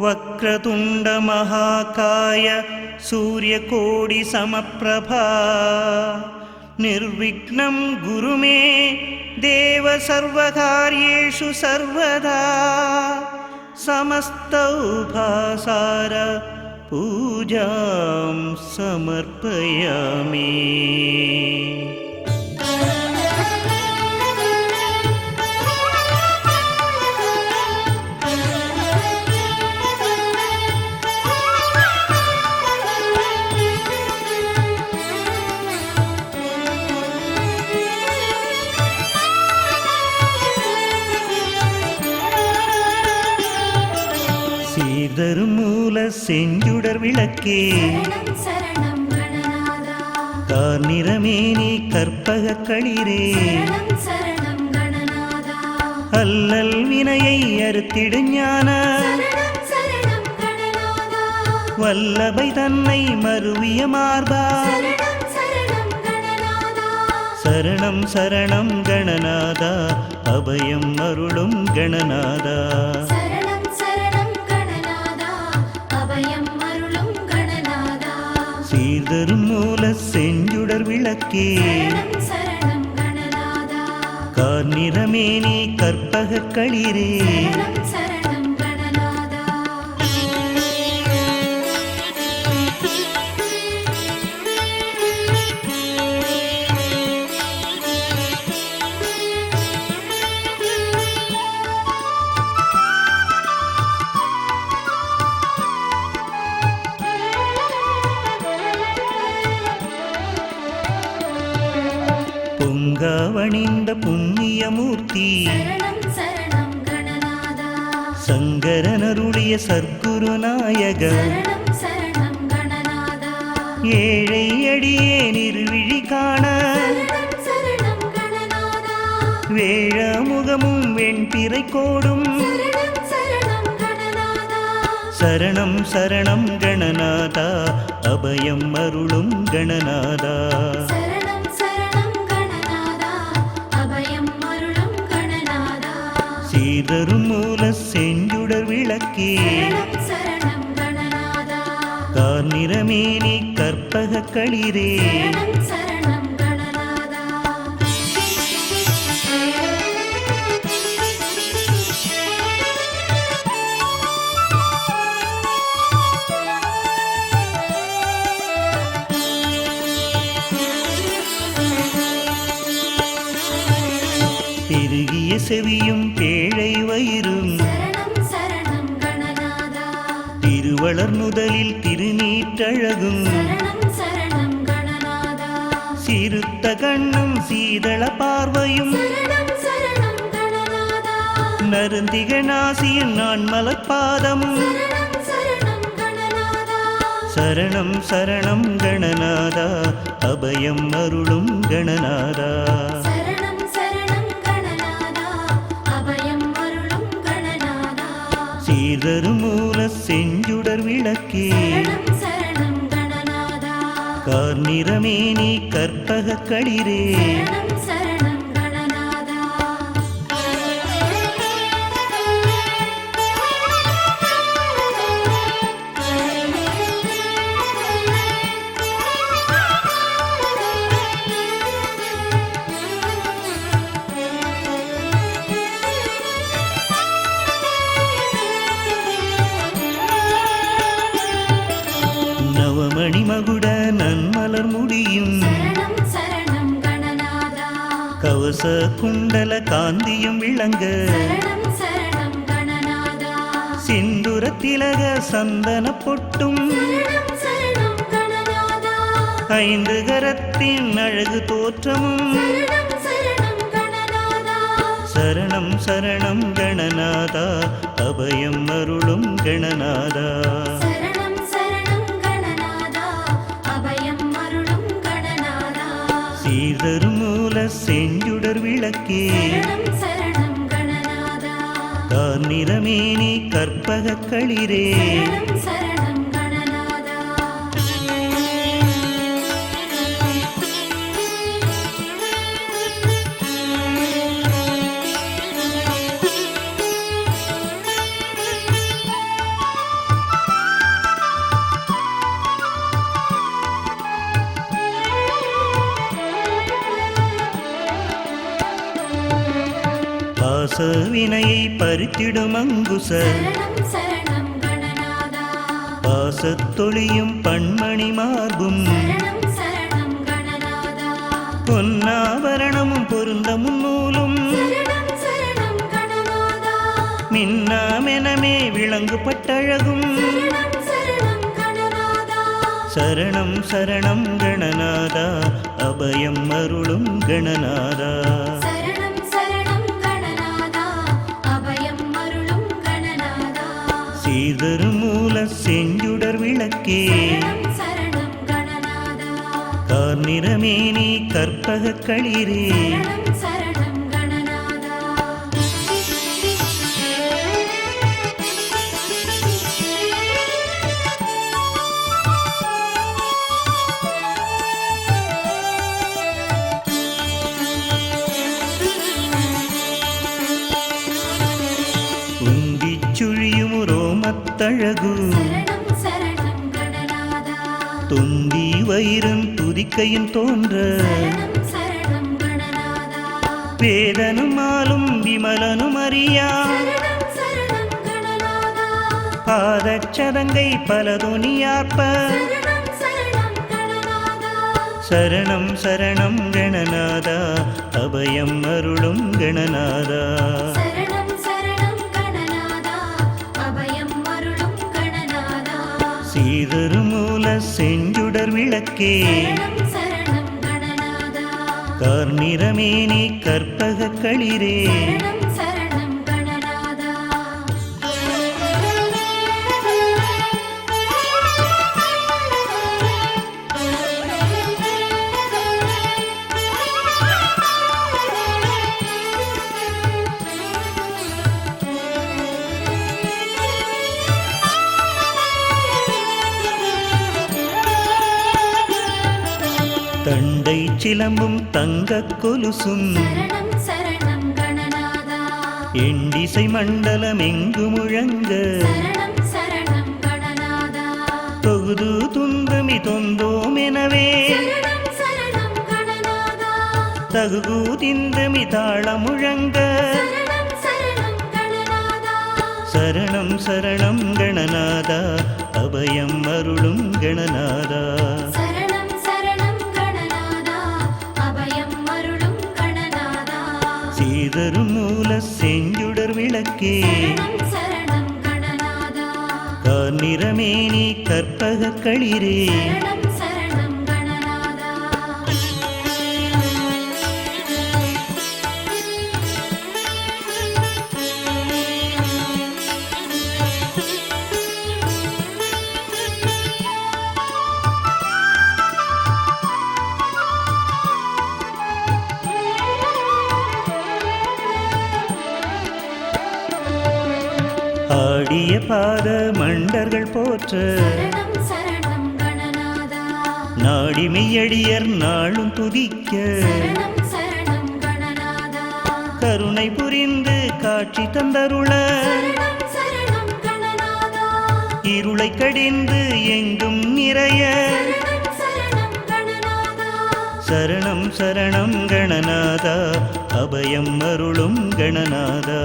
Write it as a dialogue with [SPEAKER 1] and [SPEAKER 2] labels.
[SPEAKER 1] वक्रतुंड महाकाय सूर्यकोटि समप्रभा निर्विघ्नं गुरु मे देव सर्वकार्येषु सर्वदा समस्त उपासार पूजां समर्पयामि। சீர்தரும் மூல செஞ்சுடர் விளக்கே கார்நிறமேனி கற்பக களிரே அல்லல் வினையை அறுத்திடு ஞான வல்லபை தன்னை மருவிய மார்பா சரணம் சரணம் கணநாதா அபயம் அருளும் கணநாதா சீர்தரும் மூல செஞ்சுடர் விளக்கே கார்நிறமேனி கற்பக களிரே பொங்காவணிந்த புண்ணியமூர்த்தி சங்கரனருடைய சர்க்குருநாயக ஏழை அடியே நிர்விழி காண வேழமுகமும் வெண்பிறை கோடும் சரணம் சரணம் கணநாதா அபயம் அருளும் கணநாதா சீர்தரும் மூல செஞ்சுடர் விளக்கே கார்நிறமேனி கற்பக களிரே பெருகிய செவியும் பேழை வயிறும் திருவளர் முதலில் திருநீற்றழகும் சிறுத்த கண்ணும் சீதள பார்வையும் நருந்திக நாசியின் நான் மலர்பாதமும் சரணம் சரணம் கணநாதா அபயம் அருளும் கணநாதா சீர்தரும் மூல செஞ்சுடர் விளக்கே கார்நிறமேனி கற்பக களிரே மணிமகுட நன்மலர் முடியும் கவச குண்டல காந்தியும் விளங்க சிந்துர திலக சந்தன பொட்டும் ஐந்து கரத்தின் அழகு தோற்றமும் சரணம் சரணம் கணநாதா அபயம் அருளும் கணநாதா சீர்தரும் மூல செஞ்சுடர் விளக்கே கார்நிறமேனி கற்பக களிரே பாசவினையை பறித்திடும் அங்குச
[SPEAKER 2] சரணம் சரணம் கணநாதா
[SPEAKER 1] பாசத்தொழியும் பண்மணி மார்பும்
[SPEAKER 2] சரணம் சரணம் கணநாதா
[SPEAKER 1] பொன்னாபரணமும் பொருந்த முன்னூலும்
[SPEAKER 2] சரணம் சரணம் கணநாதா
[SPEAKER 1] மின்னாமெனமே விளங்கு பட்டழகும்
[SPEAKER 2] சரணம் சரணம் கணநாதா
[SPEAKER 1] சரணம் சரணம் கணநாதா அபயம் அருளும் கணநாதா
[SPEAKER 2] சரணம் சரணம் கணநாதா அபயம் அருளும் கணநாதா
[SPEAKER 1] சீர்தரும் மூல செஞ்சுடர் விளக்கே
[SPEAKER 2] சரணம் சரணம் கணநாதா
[SPEAKER 1] கார்நிறமேனி கற்பக களிரே
[SPEAKER 2] சரணம் சரணம் கணநாதா
[SPEAKER 1] உந்திச் சுழியும் ரோமத்தழகு
[SPEAKER 2] சரணம் சரணம் கணநாதா
[SPEAKER 1] தொந்தி வயிறும் துதிக்கையும் தோன்ற
[SPEAKER 2] சரணம் சரணம் கணநாதா
[SPEAKER 1] வேதனும் ஆளும் விமலனும் அறியா
[SPEAKER 2] சரணம் சரணம் கணநாதா
[SPEAKER 1] பாதச்சதங்கை பலதுனியார்ப்ப
[SPEAKER 2] சரணம் சரணம் கணநாதா
[SPEAKER 1] சரணம் சரணம் கணநாதா அபயம் அருளும் கணநாதா
[SPEAKER 2] சரணம் சரணம் கணநாதா அபயம் அருளும் கணநாதா
[SPEAKER 1] சீதரும் மூல செஞ்சுடர் விளக்கே
[SPEAKER 2] சரணம் சரணம் கணநாதா
[SPEAKER 1] கார்நிறமேனி கற்பக களிரே
[SPEAKER 2] சரணம் சரணம் கணநாதா
[SPEAKER 1] தண்டை சிலம்பும் தங்கக் கொலுசும்
[SPEAKER 2] சரணம் சரணம் கணநாதா
[SPEAKER 1] எண்டிசை மண்டலம் எங்கு முழங்க
[SPEAKER 2] சரணம் சரணம் கணநாதா
[SPEAKER 1] தொகுது துந்தமி தொந்தோம் எனவே
[SPEAKER 2] சரணம் சரணம் கணநாதா
[SPEAKER 1] தகுகு திந்தமி தாள முழங்க
[SPEAKER 2] சரணம் சரணம் கணநாதா
[SPEAKER 1] சரணம் சரணம் கணநாதா அபயம் அருளும் கணநாதா
[SPEAKER 2] சரணம் சரணம் கணநாதா அபயம் அருளும் கணநாதா
[SPEAKER 1] சீதரும் மூல செஞ்சுடர் விளக்கே
[SPEAKER 2] சரணம் சரணம் கணநாதா
[SPEAKER 1] கார்நிறமேனி கற்பக களிரே
[SPEAKER 2] சரணம் சரணம் கணநாதா
[SPEAKER 1] ஆடிய பாத மண்டர்கள் போற்ற
[SPEAKER 2] சரணம் சரணம் கணநாதா
[SPEAKER 1] நாடிமையடியர் நாளும் துதிக்க
[SPEAKER 2] சரணம் சரணம் கணநாதா
[SPEAKER 1] கருணை புரிந்து காட்சி தந்தருள
[SPEAKER 2] சரணம் சரணம் கணநாதா
[SPEAKER 1] இருளை கடிந்து எங்கும் நிறைய
[SPEAKER 2] சரணம் சரணம் கணநாதா
[SPEAKER 1] சரணம் சரணம் கணநாதா அபயம் அருளும் கணநாதா